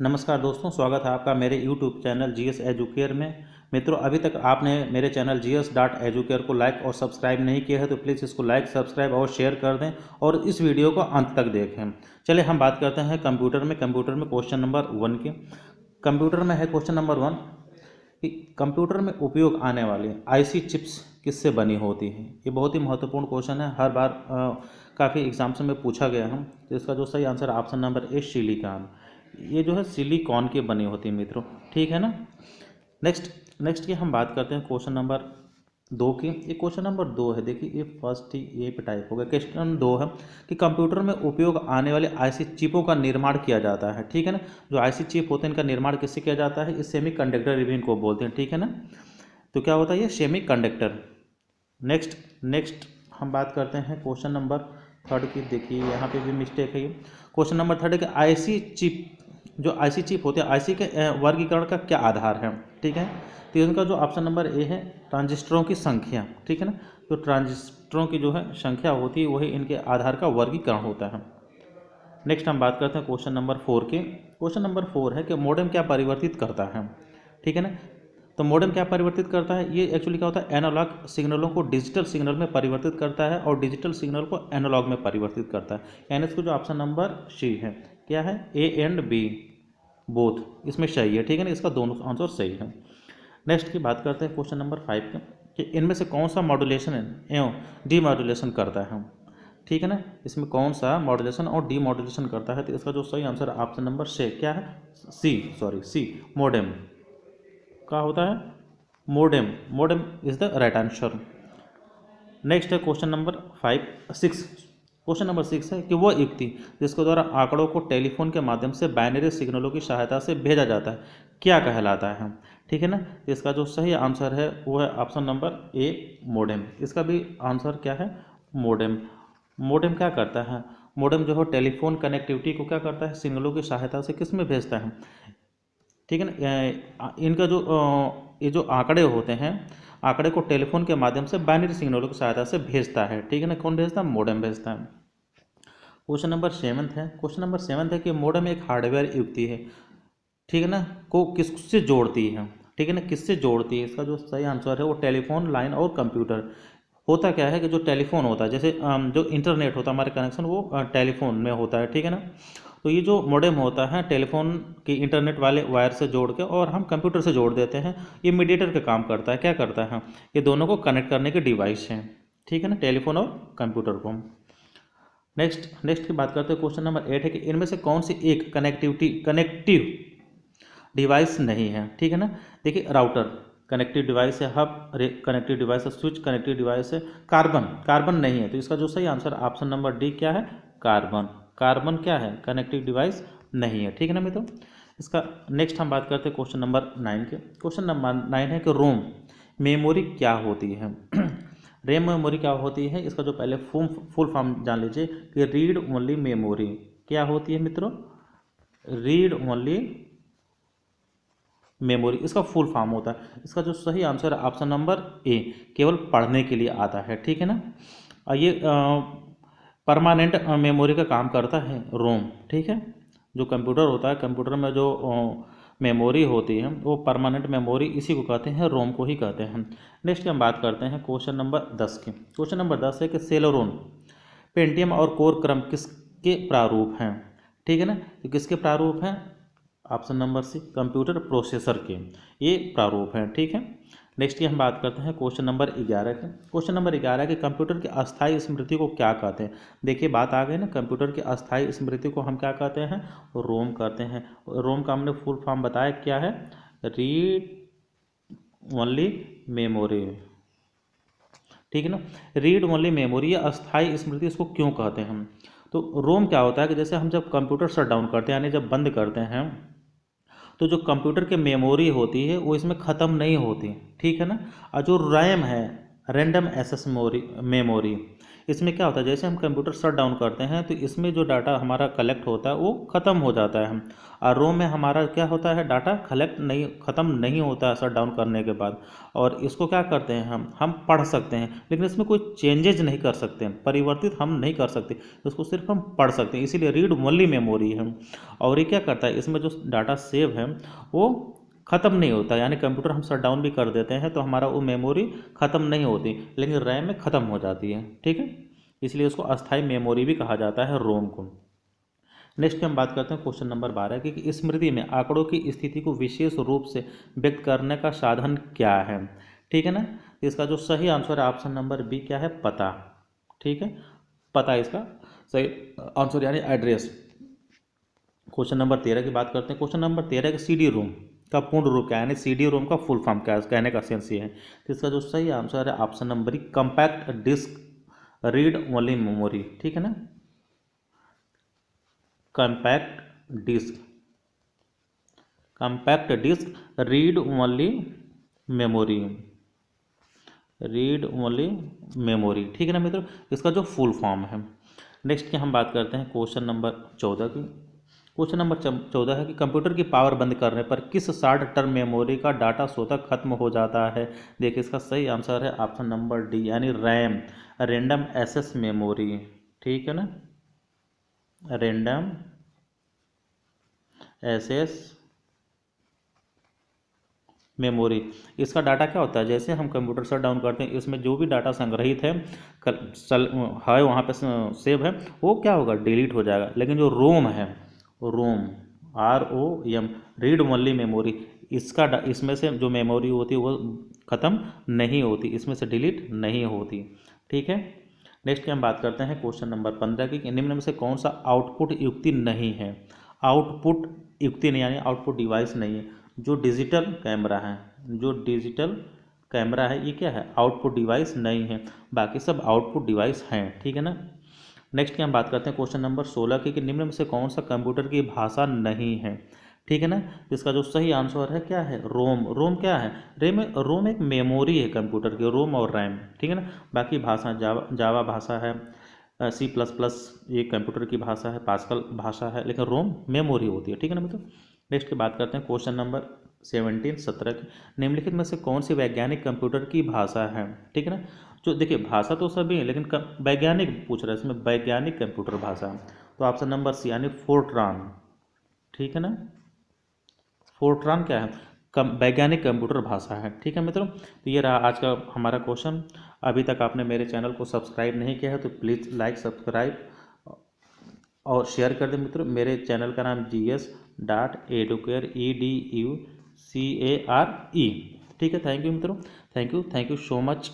नमस्कार दोस्तों, स्वागत है आपका मेरे YouTube चैनल जीएस एजुकेयर में। मित्रों, अभी तक आपने मेरे चैनल gs.educare को लाइक और सब्सक्राइब नहीं किया है तो प्लीज़ इसको लाइक, सब्सक्राइब और शेयर कर दें और इस वीडियो को अंत तक देखें। चलिए हम बात करते हैं कंप्यूटर में क्वेश्चन नंबर 1 की। कंप्यूटर में है क्वेश्चन नंबर 1 कि कंप्यूटर में उपयोग आने वाली आईसी चिप्स किससे बनी होती है। ये बहुत ही महत्वपूर्ण क्वेश्चन है, हर बार काफ़ी एग्जाम्स में पूछा गया है। तो इसका जो सही answer option number A silicon. ये जो है सिलिकॉन की बनी होती है मित्रों, ठीक है ना। नेक्स्ट की हम बात करते हैं क्वेश्चन नंबर 2 की। ये क्वेश्चन नंबर 2 है, देखिए ये फर्स्ट ही ये पे टाइप हो गया। क्वेश्चन 2 है कि कंप्यूटर में उपयोग आने वाले आईसी चिपों का निर्माण किया जाता है, ठीक है ना। जो आईसी चिप होते हैं इनका निर्माण किससे किया जाता है, इस सेमी कंडक्टर भी इनको बोलते हैं, ठीक है ना। तो क्या होता है ये सेमी कंडक्टर। नेक्स्ट हम बात करते हैं क्वेश्चन नंबर 3 की। देखिए यहाँ पे भी मिस्टेक है। ये क्वेश्चन नंबर 3 के आईसी चिप, जो आईसी चिप होते हैं, आईसी के वर्गीकरण का क्या आधार है, ठीक है। तो इनका जो ऑप्शन नंबर ए है ट्रांजिस्टरों की संख्या, ठीक है ना। जो ट्रांजिस्टरों की जो है संख्या होती है वही इनके आधार का वर्गीकरण होता है। नेक्स्ट हम बात करते हैं क्वेश्चन नंबर 4 की। क्वेश्चन नंबर 4 है कि मॉडेम क्या परिवर्तित करता है, ठीक है ना। तो मॉडेम क्या परिवर्तित करता है, ये एक्चुअली क्या होता है, एनालॉग सिग्नलों को डिजिटल सिग्नल में परिवर्तित करता है और डिजिटल सिग्नल को एनालॉग में परिवर्तित करता है। यानी इसको जो ऑप्शन नंबर सी है, क्या है, ए एंड बी बोथ इसमें सही है, ठीक है ना। इसका दोनों आंसर सही है। नेक्स्ट की बात करते हैं क्वेश्चन नंबर 5 के कि इनमें से कौन सा मॉड्यूलेशन एवं डीमॉड्यूलेशन करता है, ठीक है ना। इसमें कौन सा मॉड्यूलेशन और डीमॉड्यूलेशन करता है। तो इसका जो सही आंसर ऑप्शन नंबर से क्या है, सी मॉडेम का होता है। Modem is the right answer. Next है क्वेश्चन नंबर 6। क्वेश्चन नंबर 6 है कि वह युक्ति जिसके द्वारा आंकड़ों को टेलीफोन के माध्यम से बाइनरी सिग्नलों की सहायता से भेजा जाता है क्या कहलाता है, ठीक है ना। इसका जो सही आंसर है वो है ऑप्शन नंबर ए मॉडेम। इसका भी आंसर क्या है, मॉडेम। मॉडेम क्या करता है, मॉडेम जो है टेलीफोन कनेक्टिविटी को क्या करता है, सिग्नलों की सहायता से किस में भेजता है, ठीक है ना। इनका जो ये जो आंकड़े होते हैं, आंकड़े को टेलीफोन के माध्यम से बाइनरी सिग्नलों की सहायता से भेजता है, ठीक है ना। कौन भेजता है, मॉडेम भेजता है। क्वेश्चन नंबर 7 है। क्वेश्चन नंबर 7 है कि मॉडेम एक हार्डवेयर युक्ति है, ठीक है ना, को किससे जोड़ती है, ठीक है ना, किससे जोड़ती है। इसका जो सही आंसर है वो टेलीफोन लाइन और कंप्यूटर। होता क्या है कि जो टेलीफोन होता है, जैसे जो इंटरनेट होता है हमारे कनेक्शन, वो टेलीफोन में होता है, ठीक है ना। तो ये जो मॉडेम होता है टेलीफोन की इंटरनेट वाले वायर से जोड़ के और हम कंप्यूटर से जोड़ देते हैं। ये मीडिएटर का काम करता है, क्या करता है, ये दोनों को कनेक्ट करने के डिवाइस हैं, ठीक है ना, टेलीफोन और कंप्यूटर को। नेक्स्ट की बात करते हैं क्वेश्चन नंबर 8 है कि इनमें से कौन सी एक कनेक्टिव डिवाइस नहीं है, ठीक है ना। देखिए राउटर कनेक्टिव डिवाइस है, हब कनेक्टिव डिवाइस है, स्विच कनेक्टिव डिवाइस है, कार्बन नहीं है। तो इसका जो सही आंसर ऑप्शन नंबर डी क्या है, कार्बन क्या है, कनेक्टिव डिवाइस नहीं है, ठीक है ना मित्रों। इसका नेक्स्ट हम बात करते हैं क्वेश्चन नंबर 9 के। क्वेश्चन नंबर 9 है कि रोम मेमोरी क्या होती है रैम मेमोरी क्या होती है। इसका जो पहले फुल फॉर्म जान लीजिए कि रीड ओनली मेमोरी क्या होती है मित्रों, रीड ओनली मेमोरी इसका फुल फॉर्म होता है। इसका जो सही आंसर है ऑप्शन नंबर ए, केवल पढ़ने के लिए आता है, ठीक है ना। और ये परमानेंट मेमोरी का काम करता है रोम, ठीक है। जो कंप्यूटर होता है, कंप्यूटर में जो मेमोरी होती है वो परमानेंट मेमोरी इसी को कहते हैं, रोम को ही कहते हैं। नेक्स्ट हम बात करते हैं क्वेश्चन नंबर 10 की। क्वेश्चन नंबर 10 है कि सेलेरोन पेंटियम और कोर क्रम किसके प्रारूप हैं, ठीक है ना। तो किसके प्रारूप हैं, option number C computer processor के ये प्रारूप हैं, ठीक है। नेक्स्ट की हम बात करते हैं क्वेश्चन नंबर 11 के। क्वेश्चन नंबर 11 के कंप्यूटर की अस्थायी स्मृति को क्या कहते हैं। देखिए बात आ गई ना, कंप्यूटर की अस्थायी स्मृति को हम क्या कहते हैं, रोम कहते हैं। रोम का हमने फुल फॉर्म बताया क्या है, रीड ओनली मेमोरी, ठीक है ना। रीड ओनली मेमोरी या अस्थायी स्मृति इसको क्यों कहते हैं हम। तो रोम क्या होता है कि जैसे हम जब कंप्यूटर शट डाउन करते हैं यानी जब बंद करते हैं तो जो कंप्यूटर की मेमोरी होती है वो इसमें ख़त्म नहीं होती, ठीक है ना। और जो रैम है, रैंडम एक्सेस मेमोरी, इसमें क्या होता है, जैसे हम कंप्यूटर शट डाउन करते हैं तो इसमें जो डाटा हमारा कलेक्ट होता है वो ख़त्म हो जाता है। और रोम में हमारा क्या होता है, डाटा ख़त्म नहीं होता है शट डाउन करने के बाद। और इसको क्या करते हैं, हम पढ़ सकते हैं, लेकिन इसमें कोई चेंजेज नहीं कर सकते हैं, परिवर्तित हम नहीं कर सकते, इसको सिर्फ हम पढ़ सकते हैं, इसीलिए रीड ओनली मेमोरी है। और ये क्या करता है, इसमें जो डाटा सेव है वो ख़त्म नहीं होता, यानी कंप्यूटर हम शट डाउन भी कर देते हैं तो हमारा वो मेमोरी ख़त्म नहीं होती, लेकिन रैम में ख़त्म हो जाती है। ठीक है, इसलिए उसको अस्थायी मेमोरी भी कहा जाता है, रोम को। नेक्स्ट हम बात करते हैं क्वेश्चन नंबर 12 की, कि स्मृति में आंकड़ों की स्थिति को विशेष रूप से व्यक्त करने का साधन क्या है। ठीक है ना, इसका जो सही आंसर है ऑप्शन नंबर बी क्या है, पता। ठीक है, पता इसका सही आंसर यानी एड्रेस। क्वेश्चन नंबर 13 की बात करते हैं। क्वेश्चन नंबर 13 का CD रोम का पूर्ण रूप क्या है, यानी CD रोम का फुल फॉर्म क्या है, कहने का सेंस ये है। तो इसका जो सही आंसर है option number compact disc read only memory. ठीक है ना, compact disc read only memory, read only memory. ठीक है ना मित्रों, इसका जो फुल फॉर्म है। नेक्स्ट की हम बात करते हैं क्वेश्चन नंबर 14 की। क्वेश्चन नंबर 14 है कि कंप्यूटर की पावर बंद करने पर किस शॉर्ट टर्म मेमोरी का डाटा स्वतः खत्म हो जाता है। देखिए इसका सही आंसर है ऑप्शन नंबर डी, यानी रैम, रैंडम एक्सेस मेमोरी। ठीक है ना, रैंडम एक्सेस मेमोरी। इसका डाटा क्या होता है, जैसे हम कंप्यूटर शट डाउन करते हैं इसमें जो भी डाटा संग्रहित है वहाँ पे सेव है, वो क्या होगा, डिलीट हो जाएगा। लेकिन जो रोम है, रोम ROM रीड ओनली मेमोरी, इसमें से जो मेमोरी होती है वो ख़त्म नहीं होती, इसमें से डिलीट नहीं होती। ठीक है, नेक्स्ट की हम बात करते हैं क्वेश्चन नंबर 15 की, निम्न में से कौन सा आउटपुट युक्ति नहीं है। आउटपुट युक्ति नहीं यानी आउटपुट डिवाइस नहीं है। जो डिजिटल कैमरा है, जो डिजिटल कैमरा है ये क्या है, आउटपुट डिवाइस नहीं है, बाकी सब आउटपुट डिवाइस हैं। ठीक है ना, नेक्स्ट की हम बात करते हैं क्वेश्चन नंबर 16 की, कि निम्न में से कौन सा कंप्यूटर की भाषा नहीं है। ठीक है ना, इसका जो सही आंसर है क्या है, रोम। रोम क्या है, रोम एक मेमोरी है कंप्यूटर की, रोम और रैम। ठीक है ना, बाकी भाषा जावा भाषा है, C++ ये कंप्यूटर की भाषा है, पास्कल भाषा है, लेकिन रोम मेमोरी होती है। ठीक है ना मतलब। नेक्स्ट की बात करते हैं क्वेश्चन नंबर 17 की, निम्नलिखित में से कौन सी वैज्ञानिक कंप्यूटर की भाषा है। ठीक है ना, जो देखिए भाषा तो सभी है, लेकिन वैज्ञानिक पूछ रहा है इसमें, वैज्ञानिक कंप्यूटर भाषा, तो ऑप्शन नंबर सी यानी फोर्ट्रान। ठीक है ना, फोर्ट्रान क्या है, वैज्ञानिक कंप्यूटर भाषा है। ठीक है मित्रों, तो ये रहा आज का हमारा क्वेश्चन। अभी तक आपने मेरे चैनल को सब्सक्राइब नहीं किया है तो प्लीज़ लाइक, सब्सक्राइब और शेयर कर दें मित्रों। मेरे चैनल का नाम GS.Educare EDUCARE। ठीक है, थैंक यू मित्रों, थैंक यू सो मच।